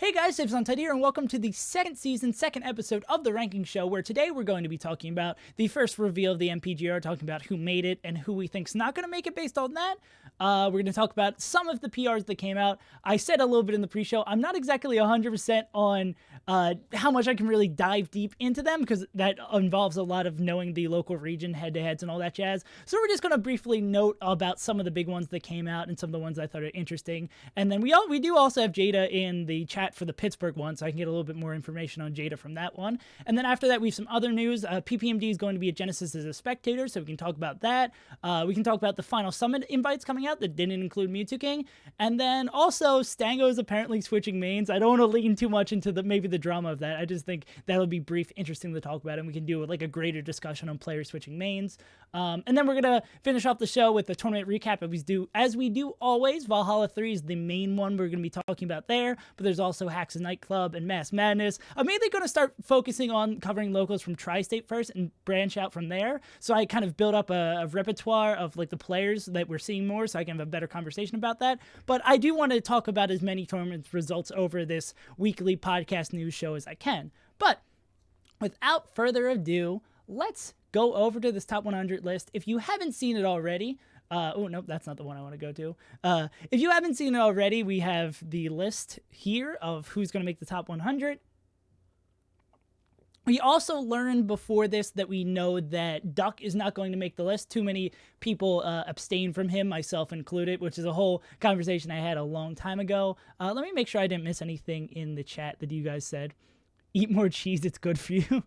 Hey guys, SaveAsUntitled here, and welcome to the second season, second episode of the ranking show, where today we're going to be talking about the first reveal of the MPGR, talking about who made it and who we think's not going to make it based on that. We're going to talk about some of the PRs that came out. I said a little bit in the pre-show, I'm not exactly 100% on how much I can really dive deep into them, because that involves a lot of knowing the local region head-to-heads and all that jazz. So we're just going to briefly note about some of the big ones that came out and some of the ones I thought are interesting. And then we do also have Jada in the chat for the Pittsburgh one, so I can get a little bit more information on Jada from that one. And then after that, we have some other news. PPMD is going to be at Genesis as a spectator, so we can talk about that. We can talk about the final summit invites coming out that didn't include Mewtwo King. And then also, Stango is apparently switching mains. I don't want to lean too much into maybe the drama of that. I just think that'll be brief, interesting to talk about, and we can do like a greater discussion on players switching mains. And then we're going to finish off the show with the tournament recap as we do always. Valhalla 3 is the main one we're going to be talking about there, but there's also Hacks Nightclub and Mass Madness. I'm mainly going to start focusing on covering locals from Tri-State first and branch out from there. So I kind of build up a repertoire of like the players that we're seeing more, so I can have a better conversation about that. But I do want to talk about as many tournament results over this weekly podcast news show as I can. But without further ado, let's go over to this top 100 list. If you haven't seen it already, oh, nope, that's not the one I want to go to. If you haven't seen it already, we have the list here of who's going to make the top 100. We also learned before this that we know that Duck is not going to make the list. Too many people abstain from him, myself included, which is a whole conversation I had a long time ago. Let me make sure I didn't miss anything in the chat that you guys said. Eat more cheese, it's good for you.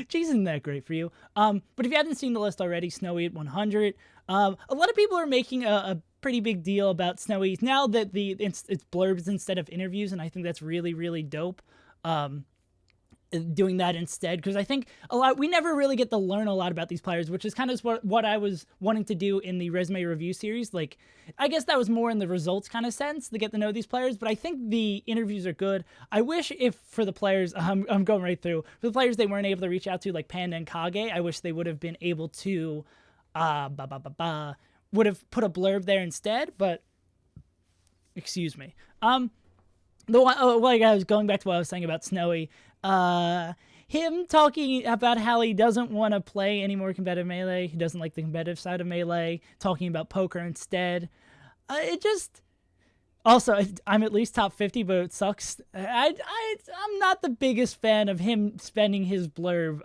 Cheese isn't that great for you. But if you haven't seen the list already, Snowy at 100. A lot of people are making a pretty big deal about Snowy now that it's blurbs instead of interviews, and I think that's really, really dope. Doing that instead, because I think we never really get to learn a lot about these players, which is kind of what I was wanting to do in the resume review series. Like, I guess that was more in the results kind of sense to get to know these players, but I think the interviews are good. I wish if for the players, I'm going right through, for the players they weren't able to reach out to, like Panda and Kage, I wish they would have been able to would have put a blurb there instead, but excuse me. Like I was going back to what I was saying about Snowy, him talking about how he doesn't want to play any more competitive Melee, he doesn't like the competitive side of Melee, talking about poker instead. Also, I'm at least top 50, but it sucks. I'm not the biggest fan of him spending his blurb,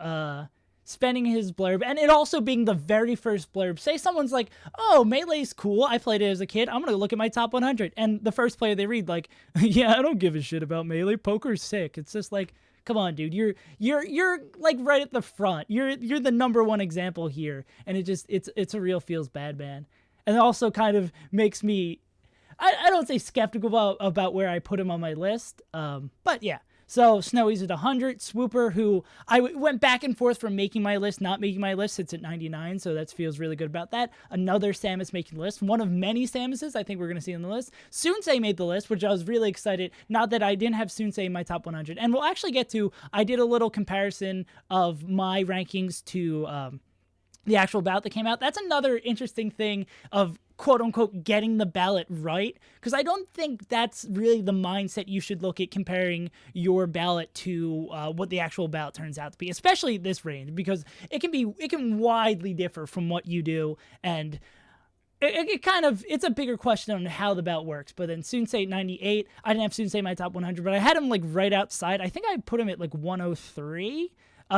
and it also being the very first blurb. Say someone's like, oh, Melee's cool, I played it as a kid, I'm gonna look at my top 100, and the first player they read, like, yeah, I don't give a shit about Melee, poker's sick. It's just like, come on, dude, you're like right at the front, you're the number one example here, and it's a real feels bad, man. And it also kind of makes me, I don't say skeptical about where I put him on my list, but yeah. So Snowy's at 100. Swooper, who I went back and forth from making my list, not making my list, sits at 99, so that feels really good about that. Another Samus making the list. One of many Samuses I think we're going to see on the list. Sunsei made the list, which I was really excited. Not that I didn't have Sunsei in my top 100. And we'll actually get to, I did a little comparison of my rankings to the actual ballot that came out. That's another interesting thing of quote-unquote getting the ballot right, because I don't think that's really the mindset you should look at comparing your ballot to what the actual ballot turns out to be, especially this range, because it can widely differ from what you do, and it's a bigger question on how the ballot works. But then Sunsei 98, I didn't have Sunsei in my top 100, but I had him like right outside. I think I put him at like 103.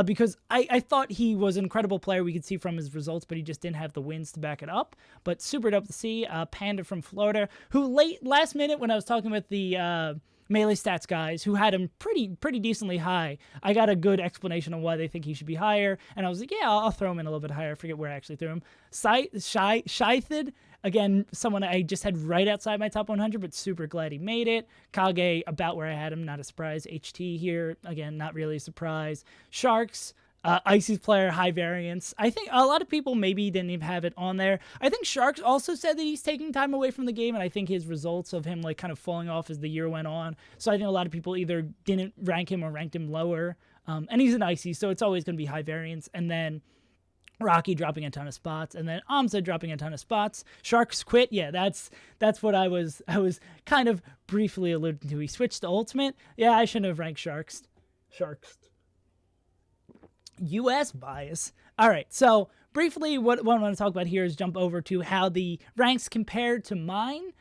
Because I thought he was an incredible player, we could see from his results, but he just didn't have the wins to back it up. But super dope to see. Panda from Florida, who last minute when I was talking with the Melee Stats guys, who had him pretty decently high, I got a good explanation on why they think he should be higher, and I was like, yeah, I'll throw him in a little bit higher. I forget where I actually threw him. Shythid, again, someone I just had right outside my top 100, but super glad he made it. Kage, about where I had him, not a surprise. HT here, again, not really a surprise. Sharks, Icy's player, high variance. I think a lot of people maybe didn't even have it on there. I think Sharks also said that he's taking time away from the game, and I think his results of him like kind of falling off as the year went on. So I think a lot of people either didn't rank him or ranked him lower. And he's an Icy, so it's always going to be high variance. And then Rocky dropping a ton of spots, and then Amza dropping a ton of spots. Sharks quit. Yeah, that's what I was kind of briefly alluding to. He switched to Ultimate. Yeah, I shouldn't have ranked Sharks. U.S. bias. All right, so briefly, what I want to talk about here is jump over to how the ranks compared to mine.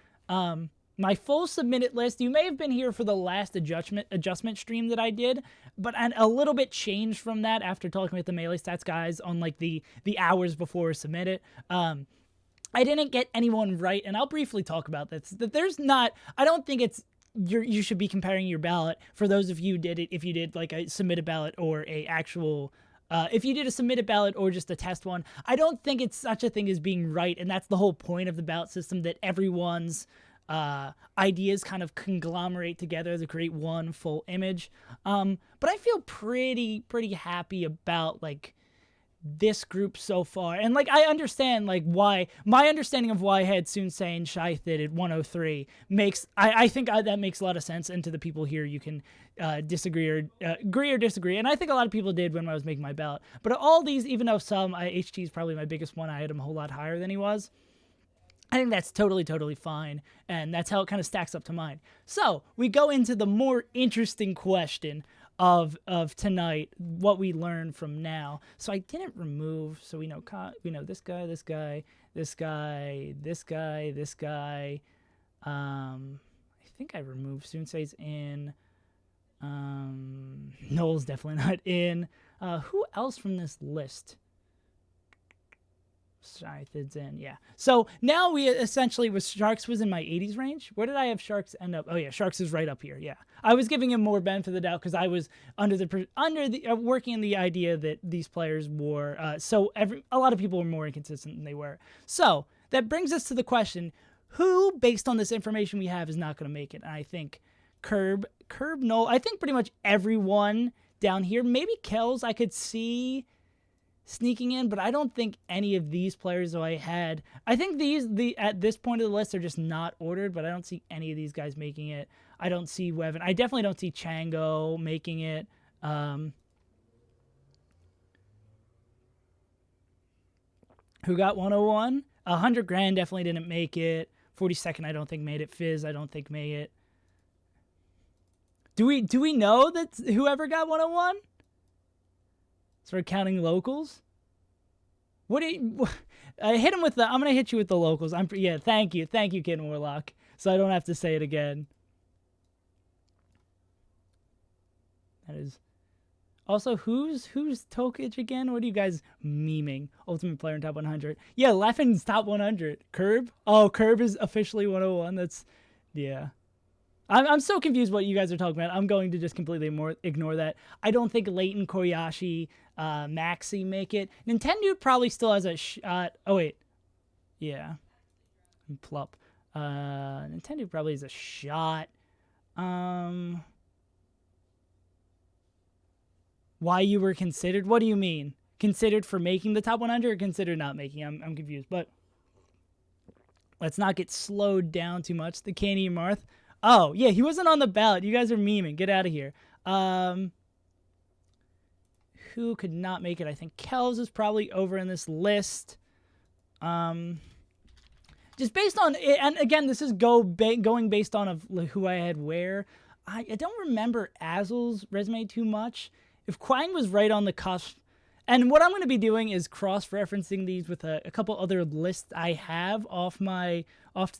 My full submitted list, you may have been here for the last adjustment stream that I did, but a little bit changed from that after talking with the Melee Stats guys on like the hours before submitted. I didn't get anyone right, and I'll briefly talk about this. That there's not, I don't think it's, you should be comparing your ballot for those of you did it, if you did like a submitted ballot or a actual, if you did a submitted ballot or just a test one. I don't think it's such a thing as being right, and that's the whole point of the ballot system, that everyone's ideas kind of conglomerate together to create one full image. But I feel pretty happy about like this group so far, and like I understand like why, my understanding of why I had Sunsei and Shythid at 103 makes, I think that makes a lot of sense, and to the people here you can disagree or agree or disagree, and I think a lot of people did when I was making my ballot. But all these, even though some, HT is probably my biggest one, I had him a whole lot higher than he was. I think that's totally fine, and that's how it kind of stacks up to mine. So we go into the more interesting question of tonight, what we learned from now. So I didn't remove, so we know this guy, this guy, this guy, this guy, this guy. I think I removed Sunsei's in. Noel's definitely not in. Who else from this list? Scythed's in, yeah. So now we essentially, with Sharks was in my 80s range. Where did I have Sharks end up? Oh yeah, Sharks is right up here. Yeah, I was giving him more benefit of the doubt because I was under the working in the idea that these players were a lot of people were more inconsistent than they were. So that brings us to the question: who, based on this information we have, is not going to make it? And I think Curb, no. I think pretty much everyone down here. Maybe Kells, I could see sneaking in, but I don't think any of these players I had. I think at this point of the list are just not ordered, but I don't see any of these guys making it. I don't see Wevin. I definitely don't see Chango making it. Who got 101? 100 grand definitely didn't make it. 42nd I don't think made it. Fizz I don't think made it. Do we know that whoever got 101? Start counting locals. What do you hit him with the? I'm gonna hit you with the locals. Yeah. Thank you, Kid Warlock. So I don't have to say it again. That is. Also, who's Tokage again? What are you guys memeing? Ultimate player in top 100. Yeah, Leffen's top 100. Curb. Oh, Curb is officially 101. That's, yeah. I'm so confused what you guys are talking about. I'm going to just completely ignore that. I don't think Leighton, Koyashi, Maxi make it. Nintendo probably still has a shot. Oh, wait. Yeah. Plup. Nintendo probably has a shot. Why you were considered? What do you mean? Considered for making the top 100 or considered not making? I'm confused. But let's not get slowed down too much. The Candy Marth. Oh, yeah, he wasn't on the ballot. You guys are memeing. Get out of here. Who could not make it? I think Kells is probably over in this list. Just based on, and again, this is going based on of who I had where. I don't remember Azel's resume too much. If Quang was right on the cusp, and what I'm going to be doing is cross-referencing these with a couple other lists I have off to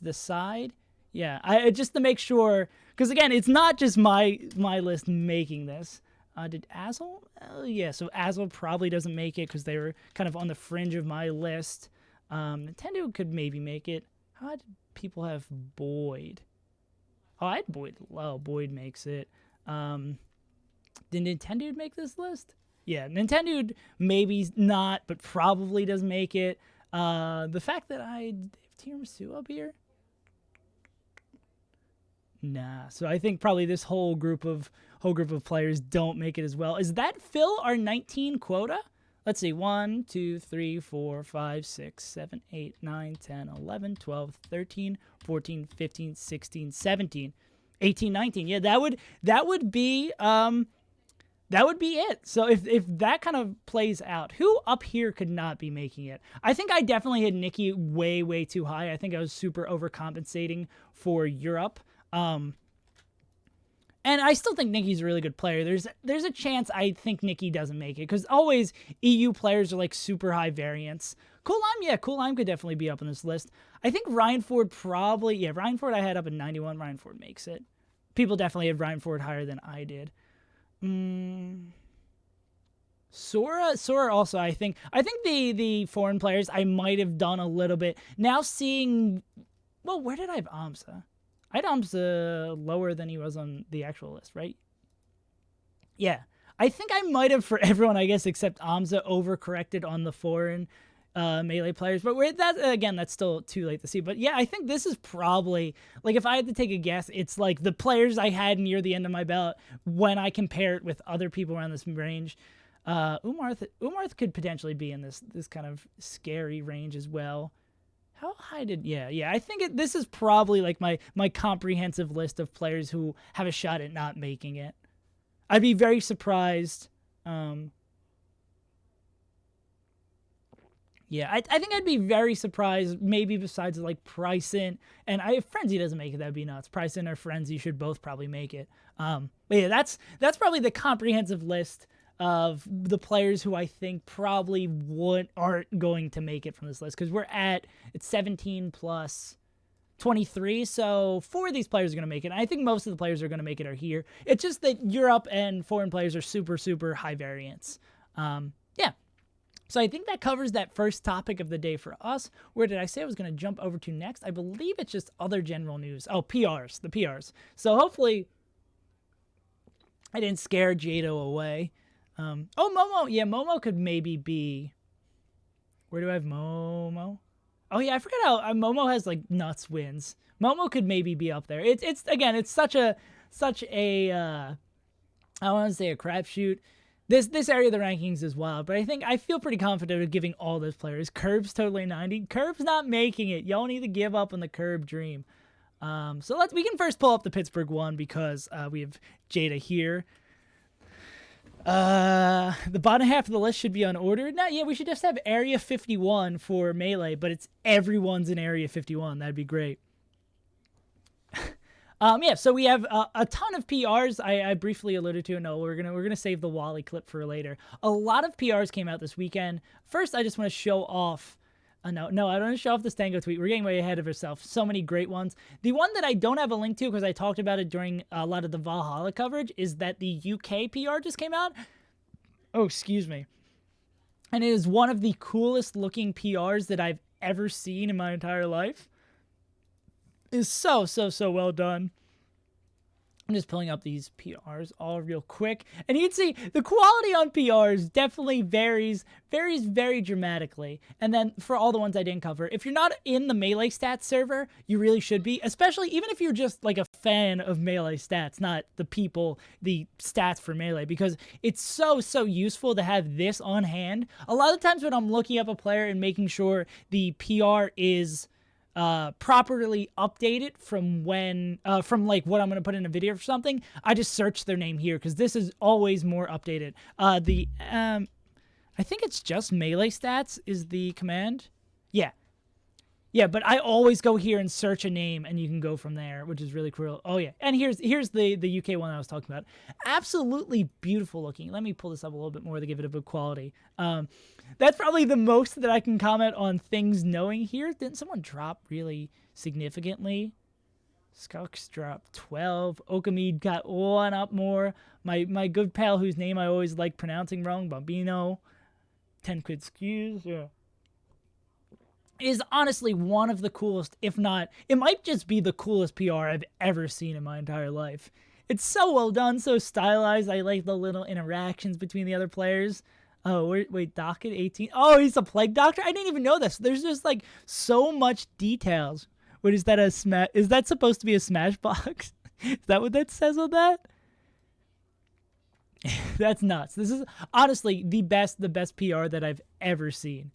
the side. Yeah, I just to make sure, because again, it's not just my list making this. Did Azel? Yeah, so Azel probably doesn't make it because they were kind of on the fringe of my list. Nintendo could maybe make it. How did people have Boyd? Oh, I had Boyd. Well, Boyd makes it. Did Nintendo make this list? Yeah, Nintendo maybe not, but probably does make it. The fact that I have Tiramisu up here. Nah, so I think probably this whole group of players don't make it as well. Is that Phil our 19 quota? Let's see, 1, 2, 3, 4, 5, 6, 7, 8, 9, 10, 11, 12, 13, 14, 15, 16, 17, 18, 19. Yeah, that would be that would be it. So if that kind of plays out, who up here could not be making it? I think I definitely had Nikki way, way too high. I think I was super overcompensating for Europe. And I still think Nikki's a really good player. There's a chance I think Nikki doesn't make it, because always EU players are like super high variance. Cool Lime, yeah, Cool Lime could definitely be up on this list. I think Ryan Ford probably, yeah, Ryan Ford I had up at 91. Ryan Ford makes it. People definitely had Ryan Ford higher than I did. Sora also, I think the foreign players I might have done a little bit. Now seeing, well, where did I have Amsa? I had Amsa lower than he was on the actual list, right? Yeah. I think I might have, for everyone, I guess, except Amsa, overcorrected on the foreign Melee players. But that's still too late to see. But yeah, I think this is probably, like, if I had to take a guess, it's like the players I had near the end of my ballot when I compare it with other people around this range. Umarth could potentially be in this kind of scary range as well. How high did... Yeah. I think this is probably like my comprehensive list of players who have a shot at not making it. I'd be very surprised. Yeah, I think I'd be very surprised, maybe besides like Pryson, and if Frenzy doesn't make it, that'd be nuts. Pryson or Frenzy should both probably make it. But yeah, that's probably the comprehensive list of the players who I think probably aren't going to make it from this list, because it's 17 plus 23, so 4 of these players are going to make it. And I think most of the players who are going to make it are here. It's just that Europe and foreign players are super, super high variance. Yeah. So I think that covers that first topic of the day for us. Where did I say I was going to jump over to next? I believe it's just other general news. Oh, PRs, the PRs. So hopefully I didn't scare Jado away. Momo. Yeah, Momo could maybe be... Where do I have Momo? Oh yeah, I forgot how Momo has like nuts wins. Momo could maybe be up there. It's such a I want to say a crapshoot. This area of the rankings is wild, but I feel pretty confident of giving all those players. Curb's totally 90. Curb's not making it. Y'all need to give up on the Curb dream. So we can first pull up the Pittsburgh one, because we have Jada here. The bottom half of the list should be unordered. We should just have Area 51 for Melee, but it's everyone's in Area 51. That'd be great. So we have a ton of PRs. I briefly alluded to it. No, we're gonna save the Wally clip for later. A lot of PRs came out this weekend. First, I just want to show off. No, I don't want to show off the Stango tweet. We're getting way ahead of ourselves. So many great ones. The one that I don't have a link to, because I talked about it during a lot of the Valhalla coverage, is that the UK PR just came out. Oh, excuse me. And it is one of the coolest looking PRs that I've ever seen in my entire life. It's so well done. I'm just pulling up these PRs all real quick. And you can see the quality on PRs definitely varies very dramatically. And then for all the ones I didn't cover, if you're not in the Melee Stats server, you really should be. Especially even if you're just like a fan of Melee Stats, not the stats for Melee. Because it's so useful to have this on hand. A lot of times when I'm looking up a player and making sure the PR is... properly updated from like what I'm going to put in a video or something, I just search their name here, because this is always more updated. I think it's just Melee Stats is the command. Yeah, but I always go here and search a name, and you can go from there, which is really cool. Oh yeah, and here's the UK one I was talking about. Absolutely beautiful looking. Let me pull this up a little bit more to give it a good quality. That's probably the most that I can comment on things knowing here. Didn't someone drop really significantly? Skulks dropped 12. Okamid got 1 up more. My good pal, whose name I always like pronouncing wrong, Bambino. 10 quid skews. Yeah. Is honestly one of the coolest, if not, it might just be the coolest PR I've ever seen in my entire life. It's so well done, so stylized. I like the little interactions between the other players. Oh, wait, Docket 18. Oh, he's a Plague Doctor? I didn't even know this. There's just, like, so much details. What is that, is that supposed to be a Smash box? Is that what that says on that? That's nuts. This is, honestly, the best PR that I've ever seen.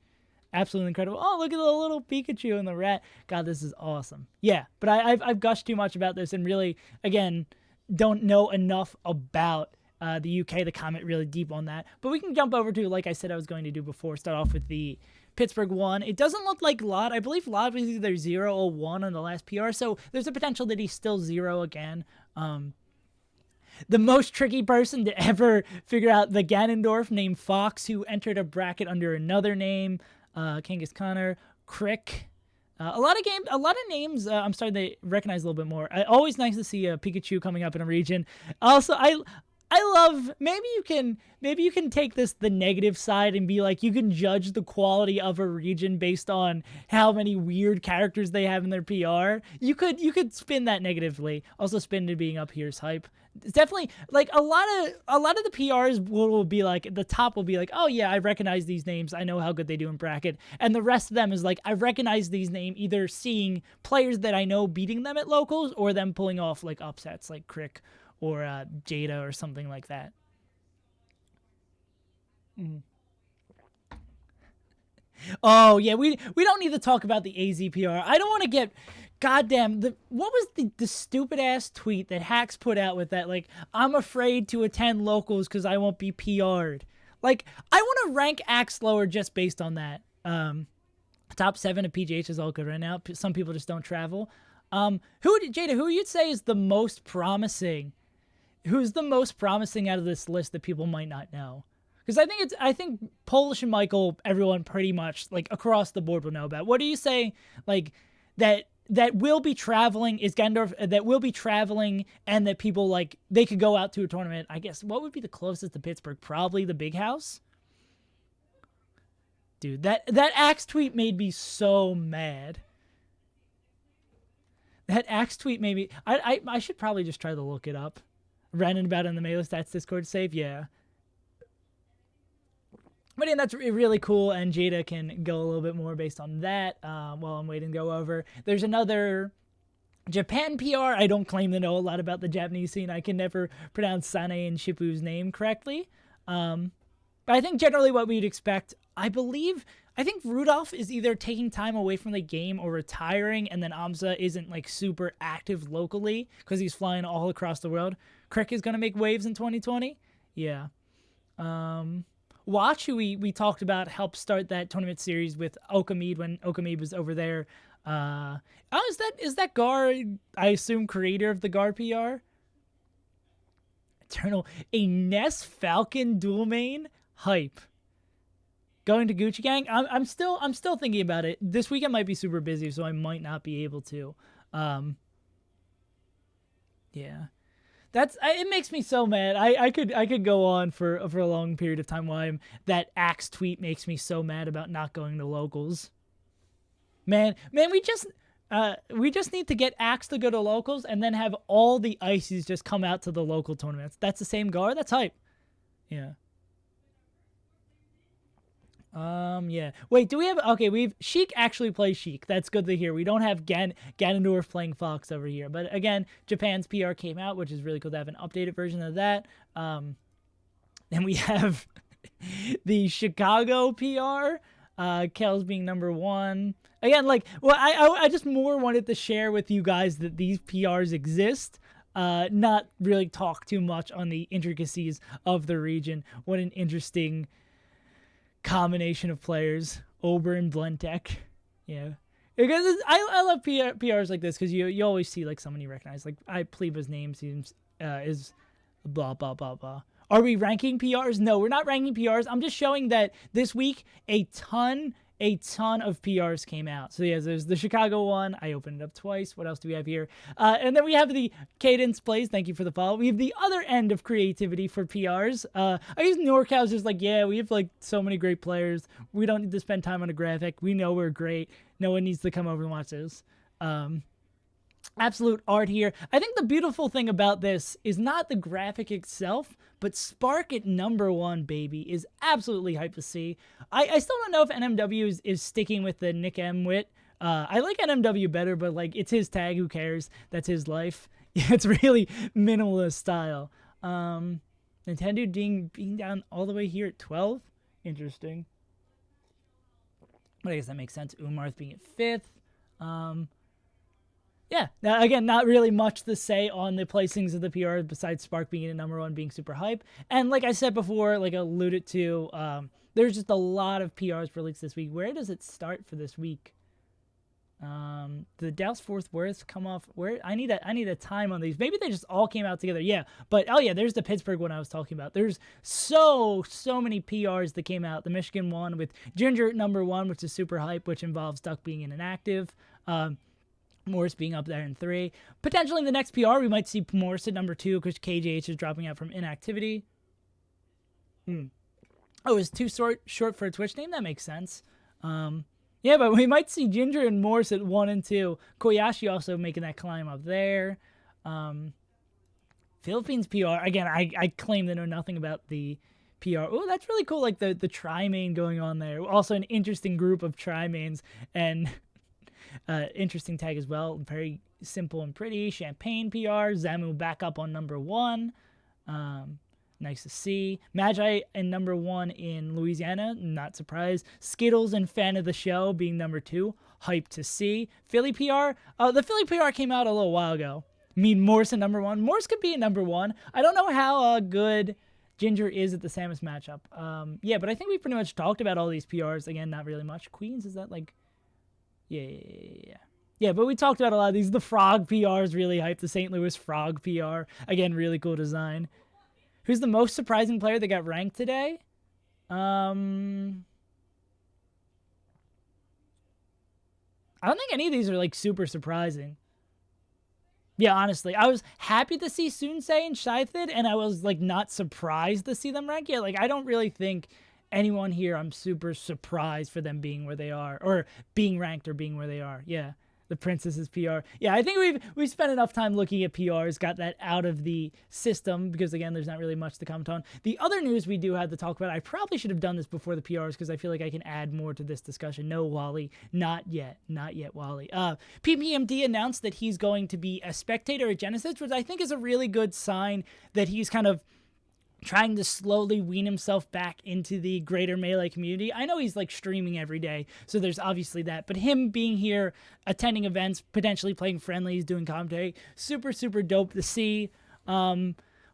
Absolutely incredible. Oh, look at the little Pikachu and the rat. God, this is awesome. Yeah, but I've gushed too much about this and really, again, don't know enough about the UK, the comment really deep on that. But we can jump over to, like I said I was going to do before, start off with the Pittsburgh one. It doesn't look like Lod. I believe Lod was either 0 or 1 on the last PR, so there's a potential that he's still 0 again. The most tricky person to ever figure out the Ganondorf named Fox, who entered a bracket under another name, Kangas Connor, Crick. A lot of names I'm starting to recognize a little bit more. Always nice to see a Pikachu coming up in a region. Also, I love, maybe you can take this the negative side and be like, you can judge the quality of a region based on how many weird characters they have in their PR. You could spin that negatively. Also, spin to being up here is hype. It's definitely like a lot of the PRs will be like, the top will be like, oh yeah, I recognize these names, I know how good they do in bracket, and the rest of them is like, I recognize these names either seeing players that I know beating them at locals or them pulling off like upsets like Crick or Jada or something like that. Oh yeah, we don't need to talk about the AZPR. I don't want to get goddamn what was the stupid ass tweet that Hacks put out with that, like, I'm afraid to attend locals because I won't be PR'd. Like, I want to rank Axe lower just based on that. Top 7 of PGH is all good right now. Some people just don't travel. Jada, who you'd say is the most promising? Who's the most promising out of this list that people might not know? Because I think Polish and Michael, everyone pretty much like across the board will know about. What do you say, like, that will be traveling is Gendorf, that will be traveling, and that people, like, they could go out to a tournament? I guess what would be the closest to Pittsburgh? Probably the Big House. Dude, that Axe tweet made me so mad. That Axe tweet made me. I should probably just try to look it up. Ranting about it in the Melee Stats Discord save, yeah. But yeah, that's really cool, and Jada can go a little bit more based on that while I'm waiting to go over. There's another Japan PR. I don't claim to know a lot about the Japanese scene. I can never pronounce Sane and Shippu's name correctly. But I think generally what we'd expect, I think Rudolph is either taking time away from the game or retiring, and then Amza isn't like super active locally because he's flying all across the world. Crick is going to make waves in 2020. Yeah. Watch, who we talked about, helped start that tournament series with Okamid when Okamid was over there. Is that Gar, I assume, creator of the Gar PR? Eternal, a Ness Falcon dual main? Hype. Going to Gucci Gang? I'm still thinking about it. This weekend might be super busy, so I might not be able to. Yeah. It makes me so mad. I could go on for a long period of time why that Axe tweet makes me so mad about not going to locals. Man, we just need to get Axe to go to locals and then have all the ices just come out to the local tournaments. That's the same Gar. That's hype. Yeah. Yeah. Wait, do we have... Okay, Sheik actually plays Sheik. That's good to hear. We don't have Ganondorf playing Fox over here. But again, Japan's PR came out, which is really cool to have an updated version of that. Then we have the Chicago PR. Kel's being number 1. Again, like, well, I just more wanted to share with you guys that these PRs exist. Not really talk too much on the intricacies of the region. What an interesting combination of players, Ober and Blentech. Yeah, because I love PRs like this because you always see like someone you recognize. Like Pleba's name seems is blah blah blah blah. Are we ranking PRs? No, we're not ranking PRs. I'm just showing that this week a ton of PRs came out. So yeah, there's the Chicago one. I opened it up twice. What else do we have here? And then we have the Cadence Plays. Thank you for the follow. We have the other end of creativity for PRs. I use NorCal's just like, yeah, we have like so many great players. We don't need to spend time on a graphic. We know we're great. No one needs to come over and watch this. Absolute art here. I think the beautiful thing about this is not the graphic itself, but Spark at number 1, baby, is absolutely hype to see. I still don't know if NMW is sticking with the Nick M wit. I like NMW better, but like, it's his tag, who cares? That's his life. It's really minimalist style. Nintendo being down all the way here at 12. Interesting. But I guess that makes sense. Umarth being at 5th. Yeah. Now, again, not really much to say on the placings of the PRs besides Spark being in number 1 being super hype. And like I said before, like I alluded to, there's just a lot of PRs released this week. Where does it start for this week? The Dallas Fort Worth come off where I need a time on these. Maybe they just all came out together. Yeah, but oh yeah, there's the Pittsburgh one I was talking about. There's so many PRs that came out. The Michigan one with Ginger at number 1, which is super hype, which involves Duck being inactive. Morris being up there in 3. Potentially in the next PR, we might see Morris at number 2 because KJH is dropping out from inactivity. Oh, is too short for a Twitch name? That makes sense. Yeah, but we might see Ginger and Morris at 1 and 2. Koyashi also making that climb up there. Philippines PR. Again, I claim to know nothing about the PR. Oh, that's really cool. Like the tri-main going on there. Also an interesting group of tri-mains and interesting tag as well. Very simple and pretty. Champagne PR. Zamu back up on number 1. Nice to see. Magi and number 1 in Louisiana. Not surprised. Skittles and Fan of the Show being number 2. Hype to see. Philly PR. The Philly PR came out a little while ago. I mean, Morris at number 1. Morris could be at number 1. I don't know how good Ginger is at the Samus matchup. Yeah, but I think we pretty much talked about all these PRs. Again, not really much. Queens, is that like... Yeah. Yeah, but we talked about a lot of these. The Frog PR is really hyped. The St. Louis Frog PR. Again, really cool design. Who's the most surprising player that got ranked today? I don't think any of these are like super surprising. Yeah, honestly, I was happy to see Sunsei and Shithid, and I was like not surprised to see them ranked. Yeah, like I don't really think anyone here I'm super surprised for them being where they are, or being ranked or being where they are. Yeah. The Princess's PR. Yeah, I think we've spent enough time looking at PRs, got that out of the system, because, again, there's not really much to comment on. The other news we do have to talk about, I probably should have done this before the PRs, because I feel like I can add more to this discussion. No, Wally. Not yet. Not yet, Wally. PPMD announced that he's going to be a spectator at Genesis, which I think is a really good sign that he's kind of trying to slowly wean himself back into the greater Melee community. I know he's like streaming every day, so there's obviously that, but him being here, attending events, potentially playing friendlies, doing commentary, super, super dope to see.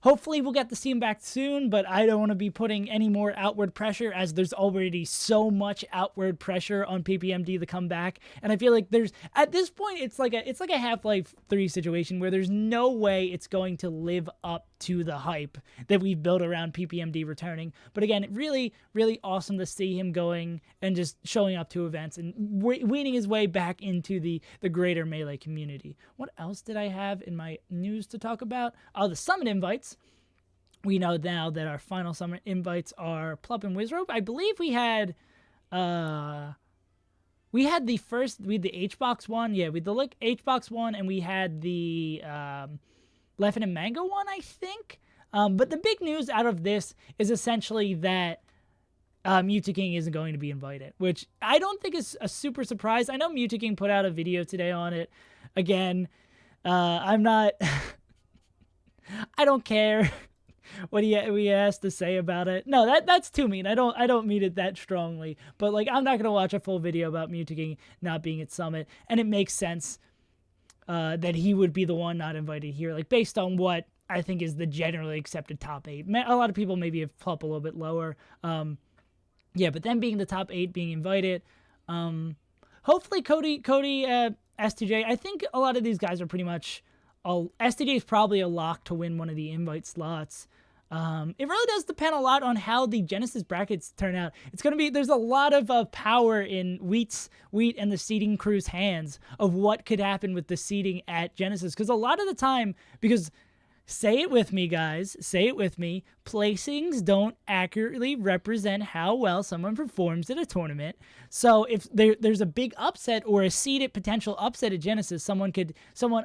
Hopefully we'll get to see him back soon, but I don't want to be putting any more outward pressure, as there's already so much outward pressure on PPMD to come back. And I feel like there's, at this point, it's like a Half-Life 3 situation where there's no way it's going to live up to the hype that we've built around PPMD returning. But again, really, really awesome to see him going and just showing up to events and weaning his way back into the greater Melee community. What else did I have in my news to talk about? Oh, the summit invites. We know now that our final summit invites are Plup and Wizrobe. I believe we had the HBox one. Yeah, we had the HBox one, and we had the Leffen and Mango one, I think. But the big news out of this is essentially that Mewtwo King isn't going to be invited, which I don't think is a super surprise. I know Mewtwo King put out a video today on it. Again, I'm not... I don't care what he has to say about it. No, that's too mean. I don't mean it that strongly. But like, I'm not gonna watch a full video about Mewtwo King not being at Summit, and it makes sense that he would be the one not invited here. Like, based on what I think is the generally accepted top 8. A lot of people maybe have Plup a little bit lower. Yeah, but then being the top 8 being invited. Hopefully Cody, S2J. I think a lot of these guys are pretty much. STJ is probably a lock to win one of the invite slots. It really does depend a lot on how the Genesis brackets turn out. It's going to be, there's a lot of power in Wheat and the seeding crew's hands of what could happen with the seeding at Genesis. Because a lot of the time, because say it with me, guys, say it with me, placings don't accurately represent how well someone performs at a tournament. So if there's a big upset or a seeded potential upset at Genesis, someone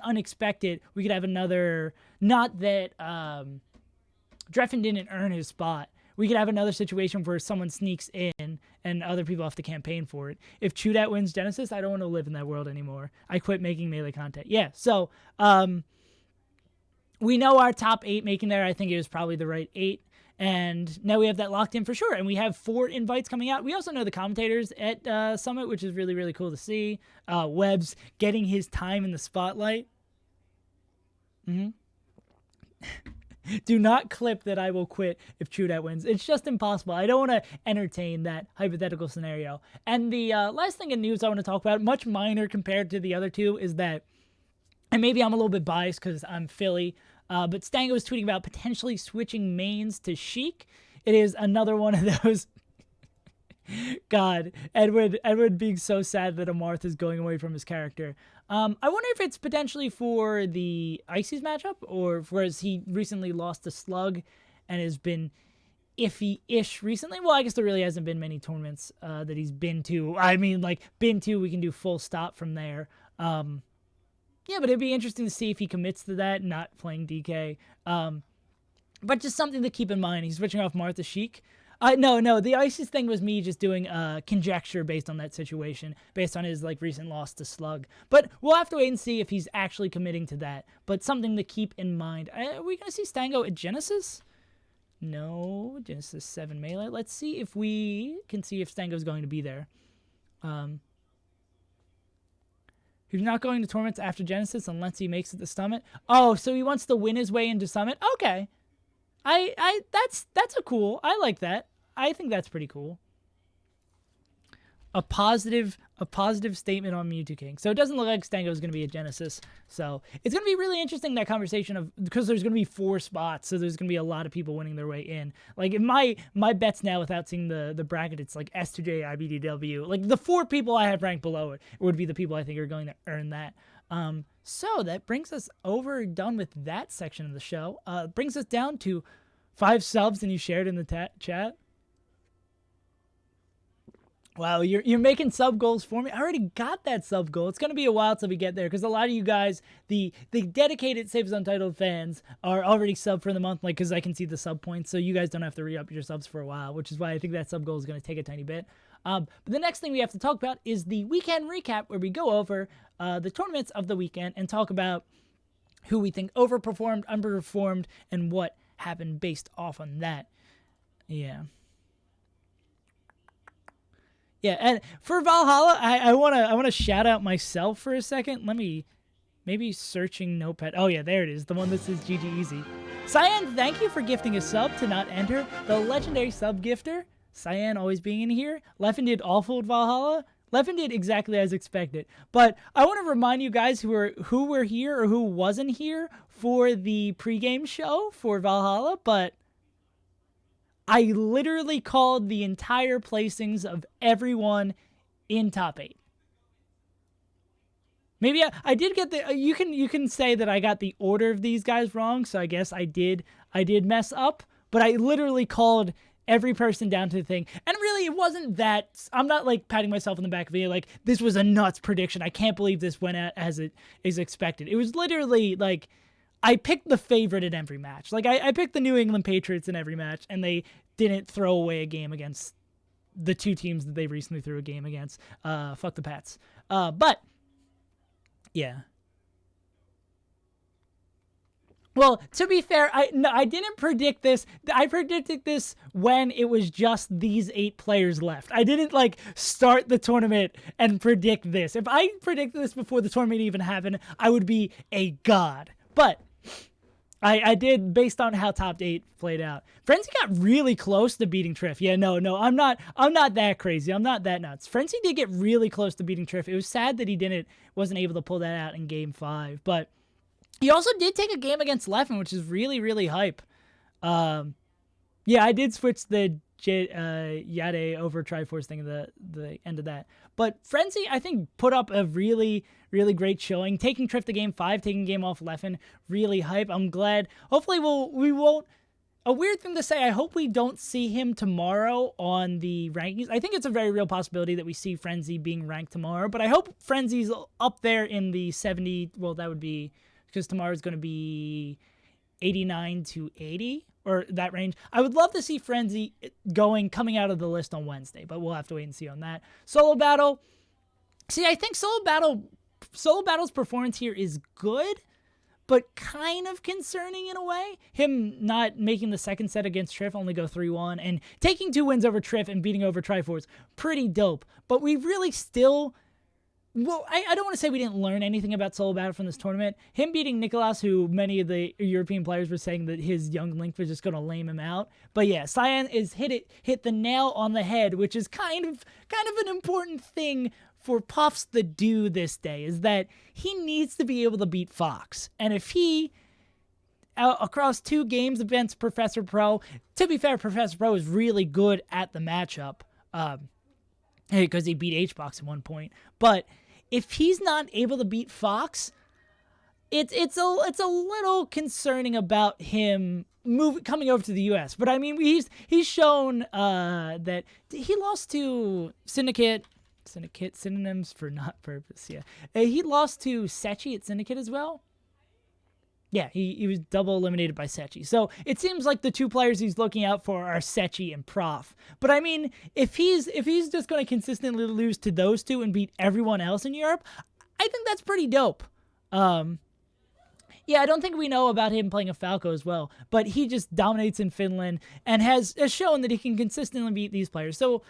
unexpected, we could have another, not that Dreffen didn't earn his spot. We could have another situation where someone sneaks in and other people have to campaign for it. If Chudat wins Genesis, I don't want to live in that world anymore. I quit making Melee content. Yeah, so we know our top 8 making there. I think it was probably the right 8. And now we have that locked in for sure. And we have 4 invites coming out. We also know the commentators at Summit, which is really, really cool to see. Webb's getting his time in the spotlight. Do not clip that I will quit if TrueDat wins. It's just impossible. I don't want to entertain that hypothetical scenario. And the last thing in news I want to talk about, much minor compared to the other two, is that, and maybe I'm a little bit biased because I'm Philly, but Stango is tweeting about potentially switching mains to Sheik. It is another one of those. God, Edward being so sad that Amarth is going away from his character. I wonder if it's potentially for the Ices matchup, or whereas he recently lost to Slug and has been iffy-ish recently. Well, I guess there really hasn't been many tournaments that he's been to. I mean, like, been to, we can do full stop from there. Yeah, but it'd be interesting to see if he commits to that, not playing DK. But just something to keep in mind. He's switching off Martha Sheik. No, the ISIS thing was me just doing conjecture based on that situation, based on his like recent loss to Slug. But we'll have to wait and see if he's actually committing to that. But something to keep in mind. Are we going to see Stango at Genesis? No, Genesis 7 Melee. Let's see if we can see if Stango's going to be there. He's not going to tournaments after Genesis unless he makes it to Summit. Oh, so he wants to win his way into Summit? Okay. That's a cool. I like that. I think that's pretty cool. A positive statement on Mewtwo King. So it doesn't look like Stango is going to be at Genesis. So it's going to be really interesting, that conversation of, because there's going to be 4 spots, so there's going to be a lot of people winning their way in. Like in my bets now, without seeing the bracket, it's like S2J, IBDW. Like the 4 people I have ranked below it would be the people I think are going to earn that. So that brings us done with that section of the show. Brings us down to 5 subs, and you shared in the chat. Wow, you're making sub goals for me. I already got that sub goal. It's going to be a while till we get there, because a lot of you guys, the dedicated SaveAsUntitled fans, are already sub for the month, like, because I can see the sub points, so you guys don't have to re-up your subs for a while, which is why I think that sub goal is going to take a tiny bit. But the next thing we have to talk about is the weekend recap, where we go over the tournaments of the weekend and talk about who we think overperformed, underperformed, and what happened based off on that. Yeah, and for Valhalla, I wanna shout out myself for a second. Let me, maybe searching Notepad. Oh yeah, there it is, the one that says GG Easy. Cyan, thank you for gifting a sub to not enter. The legendary sub gifter. Cyan always being in here. Leffen did awful with Valhalla. Leffen did exactly as expected. But I want to remind you guys who were here or who wasn't here for the pregame show for Valhalla, but I literally called the entire placings of everyone in top 8. Maybe I did get the, you can say that I got the order of these guys wrong, so I guess I did mess up, but I literally called every person down to the thing. And really, it wasn't that, I'm not like patting myself on the back of it like, this was a nuts prediction. I can't believe this went out as it is expected. It was literally like, I picked the favorite in every match. Like, I picked the New England Patriots in every match, and they didn't throw away a game against the 2 teams that they recently threw a game against. Fuck the Pats. But, yeah. Well, to be fair, I didn't predict this. I predicted this when it was just these 8 players left. I didn't, like, start the tournament and predict this. If I predicted this before the tournament even happened, I would be a god. But I did, based on how top 8 played out. Frenzy got really close to beating Triff. Yeah, no, I'm not that crazy. I'm not that nuts. Frenzy did get really close to beating Triff. It was sad that he wasn't able to pull that out in game 5. But he also did take a game against Leffen, which is really, really hype. Yeah, I did switch the Yade over Triforce thing at the end of that. But Frenzy, I think, put up a really, really great showing. Taking Triff to game 5, taking game off Leffen, really hype. I'm glad. Hopefully we won't. A weird thing to say, I hope we don't see him tomorrow on the rankings. I think it's a very real possibility that we see Frenzy being ranked tomorrow. But I hope Frenzy's up there in the 70. Well, that would be, because tomorrow's going to be 89 to 80. Or that range. I would love to see Frenzy coming out of the list on Wednesday, but we'll have to wait and see on that. Solo battle. See, I think solo battle's performance here is good, but kind of concerning in a way. Him not making the second set against Triff, only go 3-1, and taking 2 wins over Triff and beating over Triforce, pretty dope. But we really still... Well, I don't want to say we didn't learn anything about Solo Battle from this tournament. Him beating Nicolas, who many of the European players were saying that his young Link was just going to lame him out. But yeah, Cyan is hit the nail on the head, which is kind of an important thing for Puffs to do this day, is that he needs to be able to beat Fox. And if he, across 2 games against Professor Pro, to be fair, Professor Pro is really good at the matchup, because he beat HBox at one point. But if he's not able to beat Fox, it's a little concerning about him coming over to the US. But I mean, he's shown that he lost to Syndicate, synonyms for not purpose. Yeah, he lost to Sechi at Syndicate as well. Yeah, he was double eliminated by Sechi. So it seems like the 2 players he's looking out for are Sechi and Prof. But I mean, if he's just going to consistently lose to those 2 and beat everyone else in Europe, I think that's pretty dope. Yeah, I don't think we know about him playing a Falco as well, but he just dominates in Finland and has shown that he can consistently beat these players. So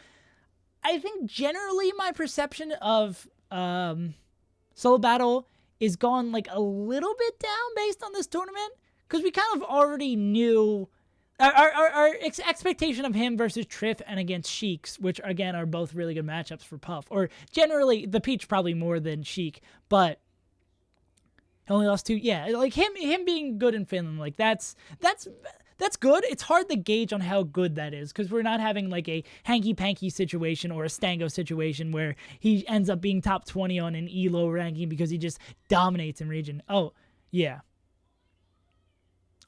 I think generally my perception of Solo Battle is gone like a little bit down based on this tournament, because we kind of already knew our expectation of him versus Triff and against Sheiks, which again are both really good matchups for Puff, or generally the Peach probably more than Sheik, but he only lost 2. Yeah, like him being good in Finland, like that's good. It's hard to gauge on how good that is, because we're not having like a hanky-panky situation or a Stango situation where he ends up being top 20 on an ELO ranking because he just dominates in region. Oh, yeah.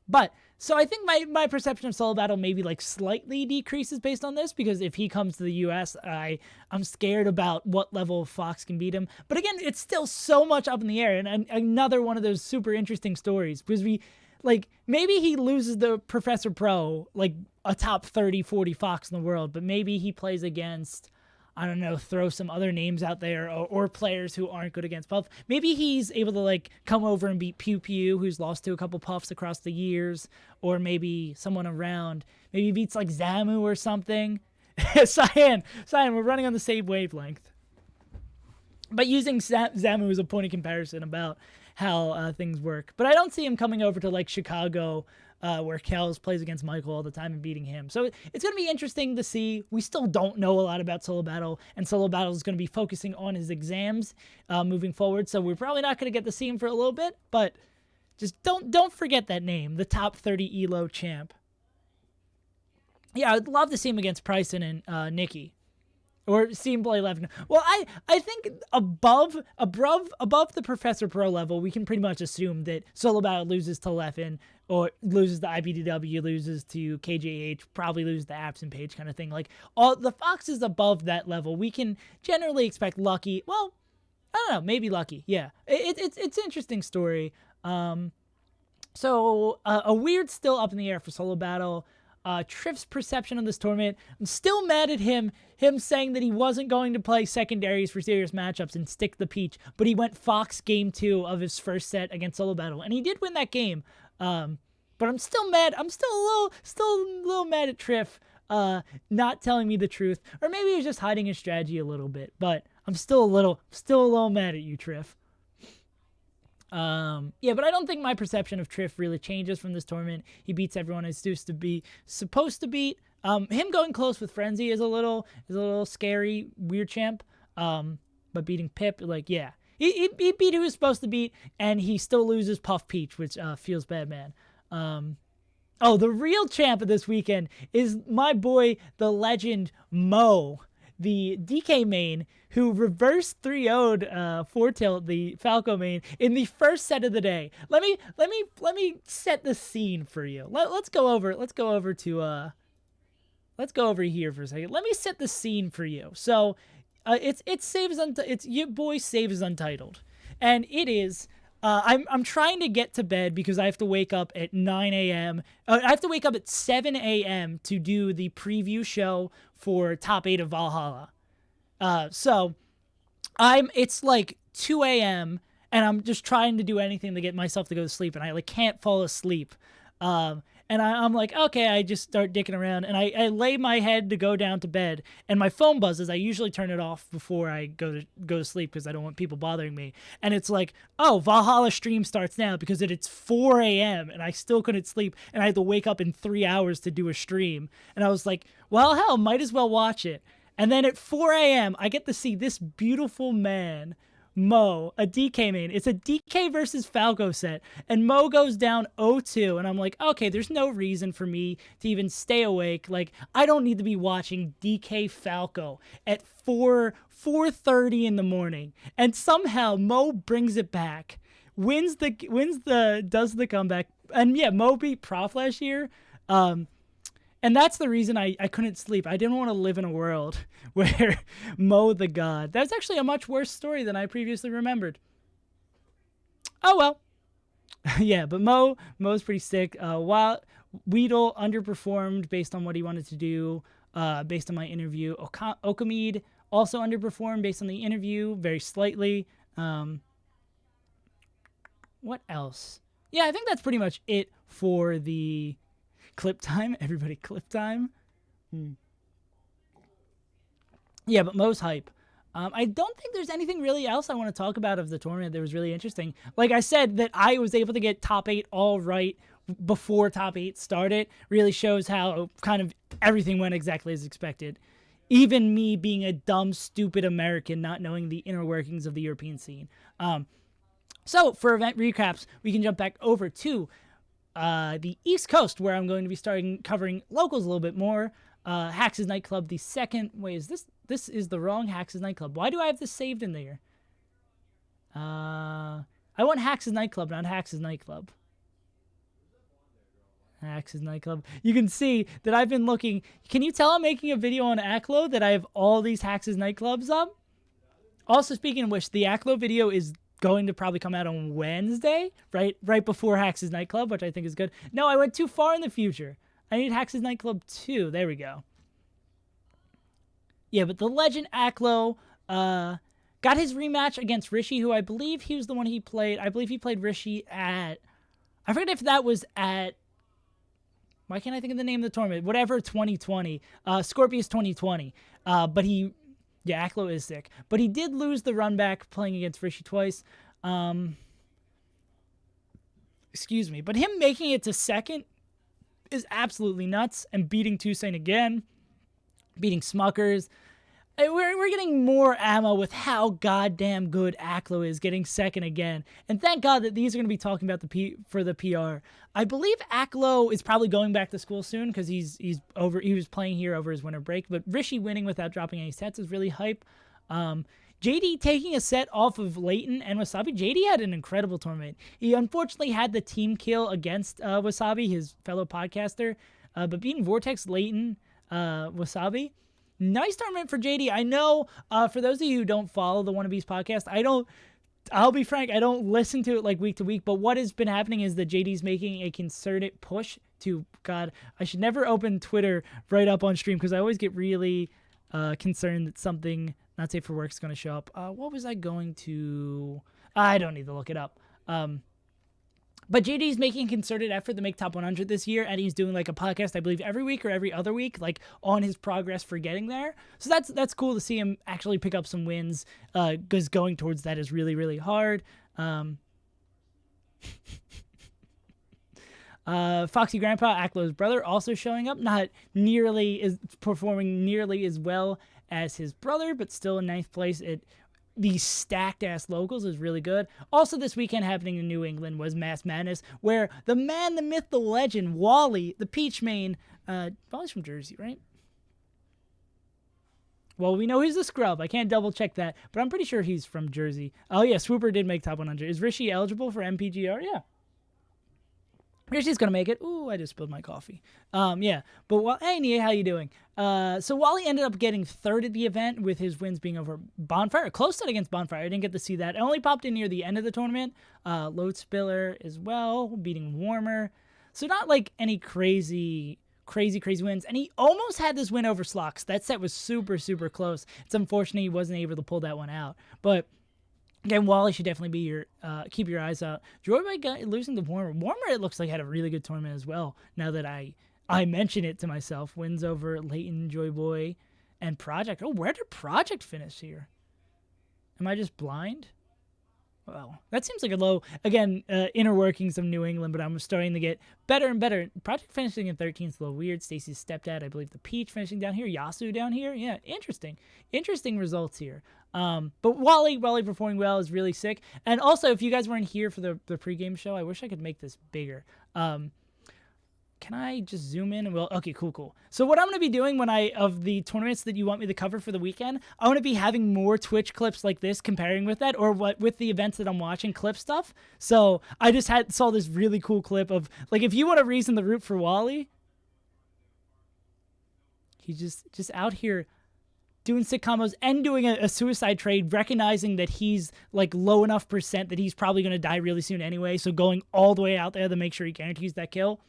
But, so I think my perception of Solo Battle maybe like slightly decreases based on this, because if he comes to the US, I'm scared about what level Fox can beat him. But again, it's still so much up in the air, and another one of those super interesting stories, because like, maybe he loses the Professor Pro, like a top 30, 40 Fox in the world, but maybe he plays against, I don't know, throw some other names out there, or players who aren't good against Puff. Maybe he's able to, like, come over and beat Pew Pew, who's lost to a couple Puffs across the years, or maybe someone around. Maybe he beats, like, Zamu or something. Cyan, we're running on the same wavelength. But using Zamu as a point of comparison about how things work. But I don't see him coming over to, like, Chicago, where Kels plays against Michael all the time and beating him. So it's going to be interesting to see. We still don't know a lot about Solo Battle, and Solo Battle is going to be focusing on his exams moving forward. So we're probably not going to get to see him for a little bit, but just don't forget that name, the top 30 ELO champ. Yeah, I'd love to see him against Bryson and Nikki. Or see him play Levin. Well, I think above the Professor Pro level, we can pretty much assume that Solo Battle loses to Levin, or loses to IBDW, loses to KJH, probably loses to Absent Page kind of thing. Like, all the Foxes above that level, we can generally expect Lucky. Well, I don't know, maybe Lucky. Yeah, it's an interesting story. So a weird still up in the air for Solo Battle. Triff's perception of this tournament, I'm still mad at him saying that he wasn't going to play secondaries for serious matchups and stick the Peach, but he went Fox game 2 of his first set against Solo Battle, and he did win that game. But I'm still mad. I'm still a little mad at Triff not telling me the truth, or maybe he was just hiding his strategy a little bit. But I'm still a little mad at you, Triff. Yeah, but I don't think my perception of Triff really changes from this tournament. He beats everyone he's supposed to beat. Him going close with Frenzy is a little scary, weird champ. But beating Pip, like, yeah, he beat who he was supposed to beat, and he still loses Puff Peach, which feels bad, man. Oh, the real champ of this weekend is my boy, the legend Mo, the DK main, who reverse 3-0'd Fortilt, the Falco main, in the first set of the day. Let me set the scene for you. Let's go over here for a second. Let me set the scene for you. So, it's your boy SaveAsUntitled, and it is. I'm trying to get to bed because I have to wake up at 9 a.m. I have to wake up at 7 a.m. to do the preview show for Top 8 of Valhalla. So it's like 2 a.m. and I'm just trying to do anything to get myself to go to sleep, and I like can't fall asleep. And I'm like, okay, I just start dicking around, and I lay my head to go down to bed, and my phone buzzes. I usually turn it off before I go to sleep because I don't want people bothering me. And it's like, oh, Valhalla stream starts now because it's 4 a.m. and I still couldn't sleep, and I had to wake up in 3 hours to do a stream. And I was like, well, hell, might as well watch it. And then at 4 a.m., I get to see this beautiful man, Mo, a DK main. It's a DK versus Falco set, and Mo goes down 0-2, and I'm like, okay, there's no reason for me to even stay awake. Like, I don't need to be watching DK Falco at 4:30 in the morning. And somehow Mo brings it back, does the comeback, and yeah, Mo beat Prof last year. And that's the reason I couldn't sleep. I didn't want to live in a world where Mo the God. That's actually a much worse story than I previously remembered. Oh, well. Yeah, but Mo's pretty sick. While Weedle underperformed based on what he wanted to do, based on my interview. Okamide also underperformed based on the interview, very slightly. What else? Yeah, I think that's pretty much it for the clip time. Everybody clip time. Yeah, but Mo's hype. I don't think there's anything really else I want to talk about of the tournament that was really interesting. Like I said, that I was able to get top 8 all right before top 8 started really shows how kind of everything went exactly as expected. Even me being a dumb, stupid American, not knowing the inner workings of the European scene. So for event recaps, we can jump back over to the East Coast, where I'm going to be starting covering locals a little bit more. Hax's Nightclub, the second. Wait, is this is the wrong Hax's Nightclub? Why do I have this saved in there? I want Hax's Nightclub, not Hax's Nightclub. Hax's Nightclub. You can see that I've been looking. Can you tell I'm making a video on Aklo that I have all these Hax's Nightclubs up? Also, speaking of which, the Aklo video is going to probably come out on Wednesday, right before Hax's Nightclub, which I think is good. No, I went too far in the future. I need Hax's Nightclub 2. There we go. Yeah, but the legend Aklo got his rematch against Rishi, who I believe he was the one he played. I believe he played Rishi at... I forget if that was at... Why can't I think of the name of the tournament? Whatever, 2020. Scorpius 2020. But he... Yeah, Aklo is sick. But he did lose the run back playing against Rishi twice. Excuse me. But him making it to second is absolutely nuts. And beating Toussaint again. Beating Smuckers. We're getting more ammo with how goddamn good Aklo is getting second again. And thank God that these are going to be talking about for the PR. I believe Aklo is probably going back to school soon because he was playing here over his winter break. But Rishi winning without dropping any sets is really hype. JD taking a set off of Leighton and Wasabi. JD had an incredible tournament. He unfortunately had the team kill against Wasabi, his fellow podcaster. But beating Vortex, Leighton, Wasabi. Nice tournament for JD. I know, for those of you who don't follow the Wannabes podcast, I'll be frank, I don't listen to it like week to week, but what has been happening is that JD's making a concerted push to, God, I should never open Twitter right up on stream because I always get really concerned that something not safe for work is going to show up. What was I going to... I don't need to look it up. But JD's making a concerted effort to make top 100 this year, and he's doing like a podcast, I believe, every week or every other week, like on his progress for getting there. So that's cool to see him actually pick up some wins, because going towards that is really, really hard. Foxy Grandpa, Aklo's brother, also showing up, not nearly is performing nearly as well as his brother, but still in ninth place at these stacked ass locals is really good. Also this weekend happening in New England was Mass Madness, where the man, the myth, the legend, Wally, the Peach main, Wally's from Jersey, right? Well, we know he's a scrub. I can't double check that, but I'm pretty sure he's from Jersey. Oh yeah, Swooper did make top 100. Is Rishi eligible for MPGR? Yeah. Rishi's gonna make it. Ooh, I just spilled my coffee. Yeah. But hey, Nia, how you doing? So Wally ended up getting third at the event with his wins being over Bonfire. A close set against Bonfire. I didn't get to see that. It only popped in near the end of the tournament. Load Spiller as well, beating Warmer. So not like any crazy wins. And he almost had this win over Slox. That set was super, super close. It's unfortunate he wasn't able to pull that one out. But Again, Wally should definitely be your keep your eyes out. Joy by losing the Warmer. Warmer, it looks like, had a really good tournament as well. Now that I mention it to myself, wins over Leighton, Joy Boy, and Project. Oh, where did Project finish here? Am I just blind? Well, that seems like a low, again, inner workings of New England, but I'm starting to get better and better. Project finishing in 13th is a little weird. Stacy's stepdad, I believe the Peach finishing down here. Yasu down here. Yeah, interesting. Interesting results here. But Wally performing well is really sick. And also, if you guys weren't here for the pregame show, I wish I could make this bigger. Can I just zoom in? Well, okay, cool. So what I'm going to be doing of the tournaments that you want me to cover for the weekend, I want to be having more Twitch clips like this, comparing with that, or with the events that I'm watching, clip stuff. So I just saw this really cool clip of, like, if you want a reason to root for Wally, he's just out here doing sick combos and doing a suicide trade, recognizing that he's like low enough percent that he's probably going to die really soon anyway. So going all the way out there to make sure he guarantees that kill.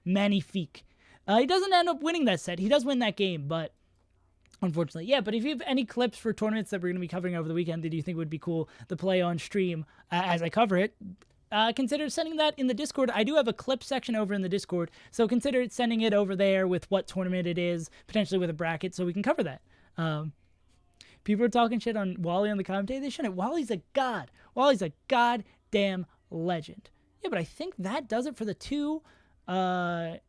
Magnifique. He doesn't end up winning that set. He does win that game, but unfortunately, yeah. But if you have any clips for tournaments that we're going to be covering over the weekend that you think would be cool to play on stream as I cover it, consider sending that in the Discord. I do have a clip section over in the Discord, so consider sending it over there with what tournament it is, potentially with a bracket, so we can cover that. People are talking shit on Wally on the commentary. They shouldn't. Wally's a god. Wally's a goddamn legend. Yeah, but I think that does it for the two tournaments.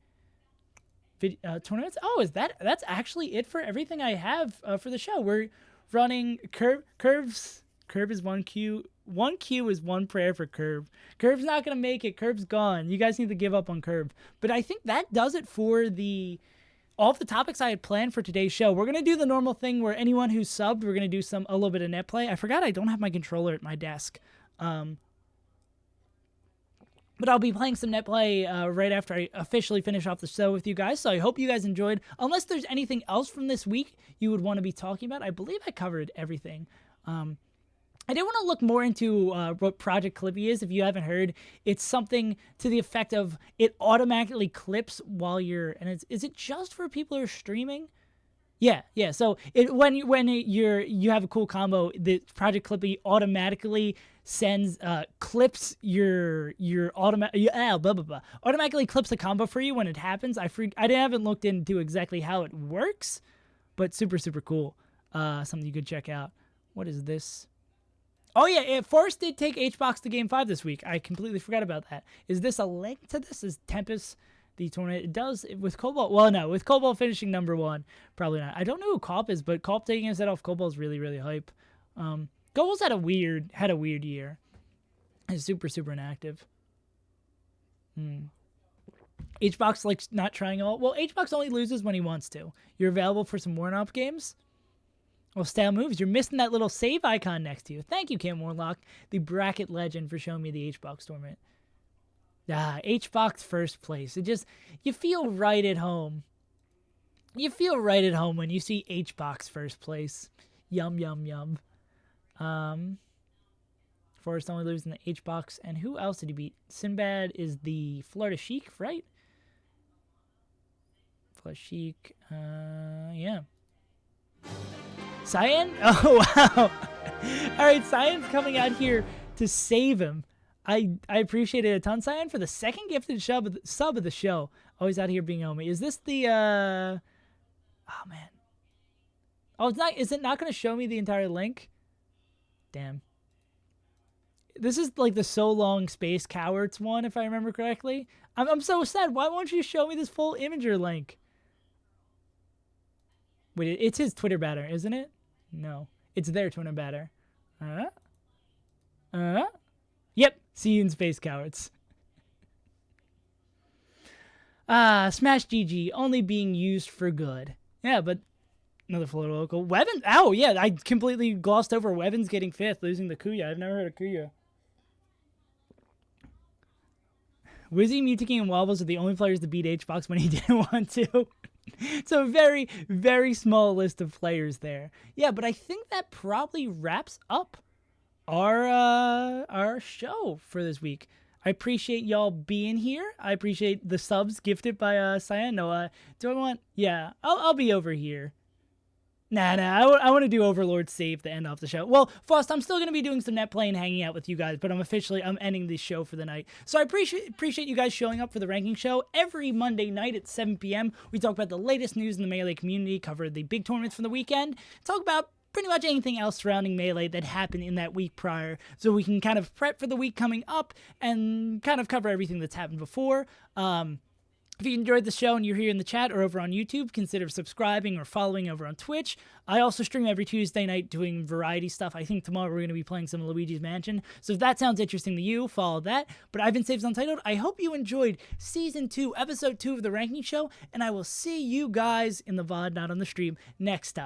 Oh, that's actually it for everything I have for the show. We're running Curves. Curve is 1Q. 1Q is one prayer for Curve. Curve's not going to make it. Curve's gone. You guys need to give up on Curve. But I think that does it for all of the topics I had planned for today's show. We're going to do the normal thing where anyone who's subbed, we're going to do a little bit of net play. I forgot I don't have my controller at my desk. But I'll be playing some net play right after I officially finish off the show with you guys. So I hope you guys enjoyed. Unless there's anything else from this week you would want to be talking about. I believe I covered everything. I did want to look more into what Project Clippy is. If you haven't heard, it's something to the effect of it automatically clips while you're... And is it just for people who are streaming? Yeah. So when you have a cool combo, the Project Clippy automatically sends clips automatically clips a combo for you when it happens. I haven't looked into exactly how it works, but super cool. Something you could check out. What is this? Oh yeah, Forrest did take HBox to Game 5 this week. I completely forgot about that. Is this a link to this? Is Tempest the tournament? It does with Cobalt. Well, no, with Cobalt finishing number 1, probably not. I don't know who Cop is, but Cop taking his head off Cobalt is really hype. Cobalt's had a weird year. He's super inactive. HBox like not trying all. Well, HBox only loses when he wants to. You're available for some Warnock games. Well, style moves. You're missing that little save icon next to you. Thank you, Cam Warlock, the bracket legend, for showing me the HBox tournament. HBox first place. You feel right at home. You feel right at home when you see HBox first place. Yum. Forrest only lives in the HBox. And who else did he beat? Sinbad is the Florida Chic, right? Florida Chic. Yeah. Cyan? Oh, wow. All right, Cyan's coming out here to save him. I appreciate it a ton, Cyan, for the second gifted sub of the show. Always out here being homie. Is this the... Oh, man. Oh, it's not. Is it not going to show me the entire link? Damn. This is like the So Long Space Cowards one, if I remember correctly. I'm so sad. Why won't you show me this full imager link? Wait, it's his Twitter banner, isn't it? No. It's their Twitter banner. Yep. See you in Space Cowards. Smash GG, only being used for good. Yeah, but another Florida local. Wevin. Oh, yeah, I completely glossed over Wevin's getting 5th, losing the Kuya. I've never heard of Kuya. Wizzy, Mewtwo, and Wobbles are the only players to beat HBox when he didn't want to. It's a very, very small list of players there. Yeah, but I think that probably wraps up our show for this week. I appreciate y'all being here. I appreciate the subs gifted by Cyan. No, do I want... Yeah, I'll be over here. I want to do Overlord save to end off the show. Well, Faust, I'm still going to be doing some net play and hanging out with you guys, but I'm ending the show for the night. So I appreciate you guys showing up for the ranking show. Every Monday night at 7 p.m., we talk about the latest news in the Melee community, cover the big tournaments from the weekend, talk about pretty much anything else surrounding Melee that happened in that week prior, so we can kind of prep for the week coming up and kind of cover everything that's happened before. If you enjoyed the show and you're here in the chat or over on YouTube, consider subscribing or following over on Twitch. I also stream every Tuesday night doing variety stuff. I think tomorrow we're going to be playing some Luigi's Mansion. So if that sounds interesting to you, follow that. But I've been SaveAsUntitled. I hope you enjoyed Season 2, Episode 2 of The Ranking Show, and I will see you guys in the VOD, not on the stream, next time.